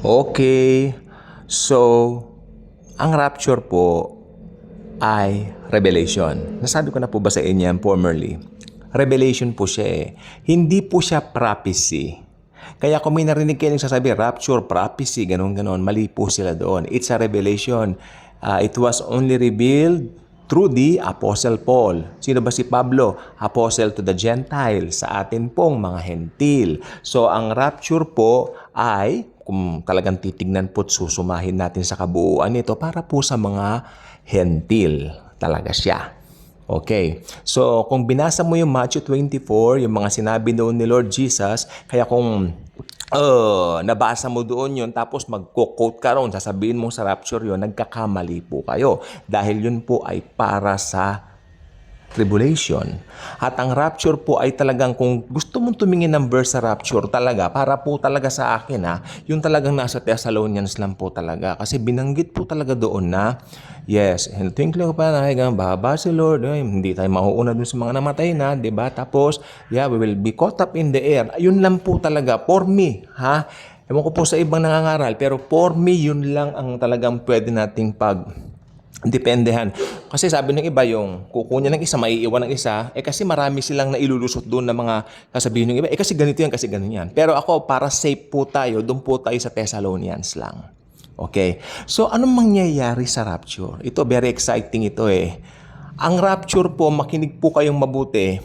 Okay. So, ang rapture po ay revelation. Nasabi ko na po ba sa inyo yan formerly? Revelation po siya eh. Hindi po siya prophecy. Kaya kung may narinig kayo nagsasabi, rapture, prophecy, ganun-ganon, mali po sila doon. It's a revelation. It was only revealed through the Apostle Paul. Sino ba si Pablo? Apostle to the Gentiles, sa atin pong mga hentil. So, ang rapture po ay, kung talagang titignan po at susumahin natin sa kabuuan nito, para po sa mga hentil talaga siya. Okay. So, kung binasa mo yung Matthew 24, yung mga sinabi doon ni Lord Jesus, kaya kung nabasa mo doon yun, tapos magko-quote ka ron, sasabihin mo sa rapture yun, nagkakamali po kayo. Dahil yun po ay para sa tribulation. At ang rapture po ay talagang, kung gusto mong tumingin ng verse sa rapture talaga, para po talaga sa akin yung talagang nasa Thessalonians lang po talaga. Kasi binanggit po talaga doon na, yes, in the twinkling of an eye, baba si Lord, hindi tayo mauuna dun sa mga namatay na, di ba? Tapos, yeah, we will be caught up in the air. Yun lang po talaga, for me, Ewan ko po sa ibang nangangaral, pero for me, yun lang ang talagang pwede nating dependehan. Kasi sabi ng iba, yung kukunya ng isa, maiiwan ng isa, kasi marami silang nailulusot doon na mga kasabihin ng iba, kasi ganito yan, kasi ganun yan. Pero ako, para safe po tayo, doon po tayo sa Thessalonians lang. Okay? So, anong mangyayari sa rapture? Ito, very exciting ito eh. Ang rapture po, makinig po kayong mabuti.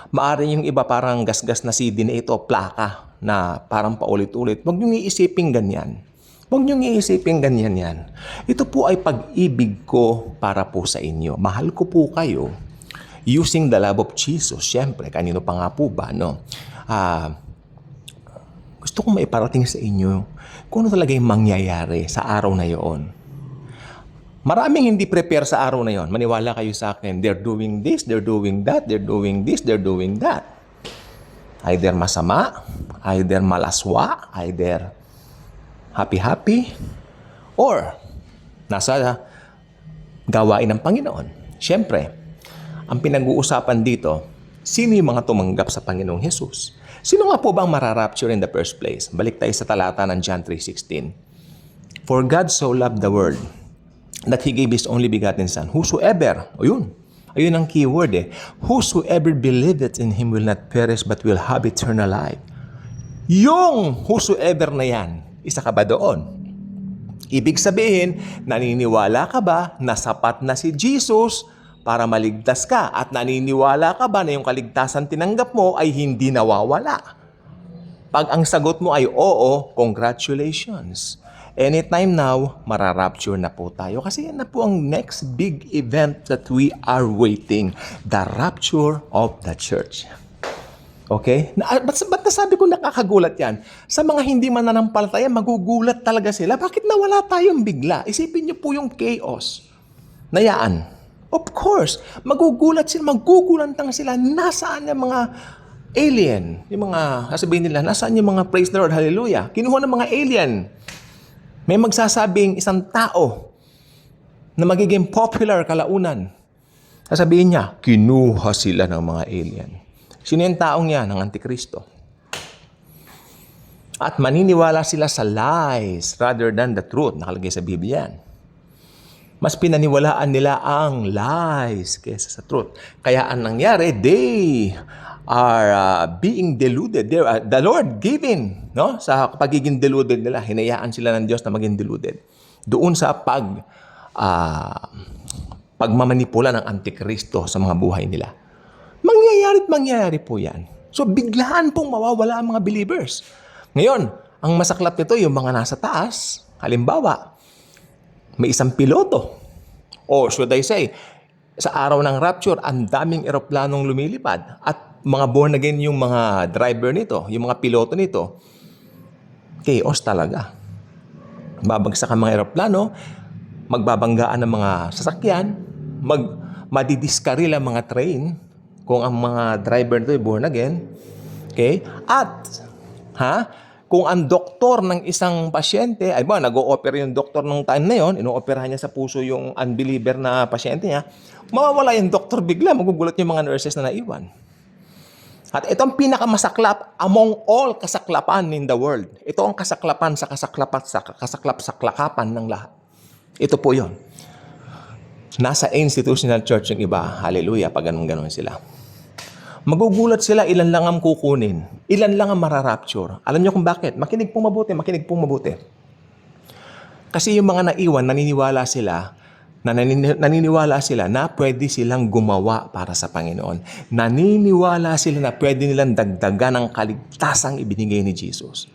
Maaari yung iba parang gasgas na CD na ito, plaka, na parang paulit-ulit. Huwag niyong iisipin ganyan. Huwag niyong iisipin ganyan yan. Ito po ay pag-ibig ko para po sa inyo. Mahal ko po kayo using the love of Jesus. Siyempre, kanino pa nga po ba, no? Gusto kong maiparating sa inyo kung ano talaga yung mangyayari sa araw na yon. Maraming hindi prepare sa araw na yon. Maniwala kayo sa akin. They're doing this, they're doing that, they're doing this, they're doing that. Either masama, either malaswa, either happy-happy, or nasa gawain ng Panginoon. Siyempre, ang pinag-uusapan dito, sino yung mga tumanggap sa Panginoong Jesus? Sino nga po ba ang mararapture in the first place? Balik tayo sa talata ng John 3:16. For God so loved the world that He gave His only begotten Son. Whosoever, ayun ang keyword whosoever believeth in Him will not perish but will have eternal life. Yung whosoever na yan, isa ka ba doon? Ibig sabihin, naniniwala ka ba na sapat na si Jesus para maligtas ka? At naniniwala ka ba na yung kaligtasan tinanggap mo ay hindi nawawala? Pag ang sagot mo ay oo, congratulations. Anytime now, mararapture na po tayo. Kasi yan na po ang next big event that we are waiting. The rapture of the church. Okay? Ba't nasabi ko nakakagulat yan? Sa mga hindi mananampalataya, magugulat talaga sila. Bakit nawala tayong bigla? Isipin niyo po yung chaos. Nayaan. Of course, magugulat sila, magugulantang sila. Nasaan yung mga alien? Yung mga, sasabihin nila, nasaan yung mga praise the Lord, hallelujah? Kinuha ng mga alien. May magsasabing isang tao na magiging popular kalaunan. Sasabihin niya, kinuha sila ng mga alien. Sino yung taong yan? Ang Antikristo. At maniniwala sila sa lies rather than the truth. Nakalagay sa Biblia yan. Mas pinaniwalaan nila ang lies kaysa sa truth. Kaya ang nangyari, they are being deluded. The Lord giving, no? Sa pagiging deluded nila, hinayaan sila ng Diyos na maging deluded. Doon sa pagmamanipula ng Antikristo sa mga buhay nila. Mangyayari po yan. So, biglaan pong mawawala ang mga believers. Ngayon, ang masaklap nito, yung mga nasa taas, halimbawa, may isang piloto. Or should I say, sa araw ng rapture, ang daming eroplanong lumilipad. At mga born again yung mga driver nito, yung mga piloto nito, chaos talaga. Babagsak ang mga eroplano, magbabanggaan ng mga sasakyan, madidiskaril ang mga train, kung ang mga driver nito ay born again. Okay? At, kung ang doktor ng isang pasyente, ay ba, nag-o-opera yung doktor ng time na yon, ino-operahan niya sa puso yung unbeliever na pasyente niya, mawawala yung doktor bigla, magugulat yung mga nurses na naiwan. At ito ang pinakamasaklap among all kasaklapan in the world. Ito ang kasaklapan sa kasaklap-saklakapan ng lahat. Ito po yon. Nasa institutional church yung iba. Hallelujah, pag ganun-ganun sila. Magugulat sila, ilan lang ang kukunin. Ilan lang ang mararapture. Alam niyo kung bakit? Makinig pong mabuti. Kasi yung mga naiwan, naniniwala sila na pwede silang gumawa para sa Panginoon. Naniniwala sila na pwede nilang dagdagan ang kaligtasang ibinigay ni Jesus.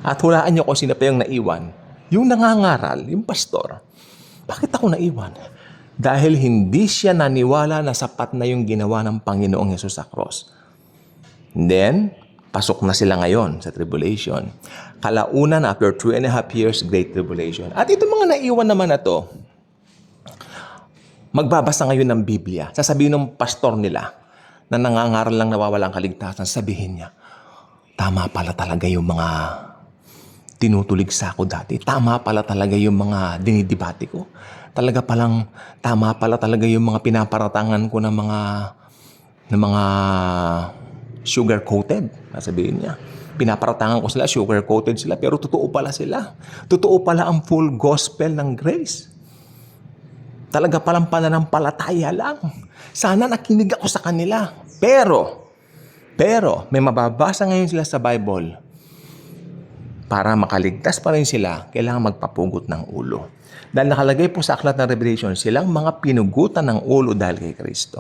At hulaan niyo kung sino pa yung naiwan. Yung nangangaral, yung pastor. Bakit ako naiwan? Dahil hindi siya naniwala na sapat na yung ginawa ng Panginoong Hesus sa cross. Then, pasok na sila ngayon sa tribulation. Kalaunan, after 2.5 years, great tribulation. At itong mga naiwan naman na to, magbabasa ngayon ng Biblia. Sasabihin ng pastor nila na nangangaral lang nawawalang kaligtasan, sabihin niya, tama pala talaga yung mga tinutulig sa ako dati. Tama pala talaga yung mga dinidibati ko. Tama pala talaga yung mga pinaparatangan ko ng mga sugar-coated. Sasabihin niya. Pinaparatangan ko sila, sugar-coated sila, pero totoo pala sila. Totoo pala ang full gospel ng grace. Talaga palang pananampalataya lang. Sana nakinig ako sa kanila. Pero, may mababasa ngayon sila sa Bible. Para makaligtas pa rin sila, kailangan magpapugot ng ulo. Dahil nakalagay po sa aklat ng Revelation, silang mga pinugutan ng ulo dahil kay Kristo.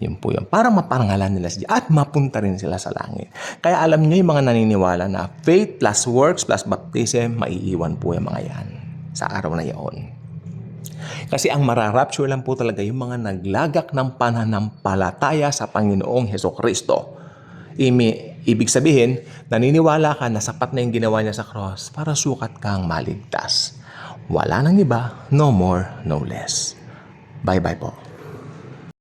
Yun po yun. Para maparangalan nila siya at mapunta rin sila sa langit. Kaya alam niyo yung mga naniniwala na faith plus works plus baptism, maiiwan po yung mga yan sa araw na iyon. Kasi ang mararapture lang po talaga yung mga naglagak ng pananampalataya sa Panginoong Hesukristo. Ibig sabihin, naniniwala ka na sapat na yung ginawa niya sa cross para sukat kang maligtas. Wala nang iba, no more, no less. Bye-bye po.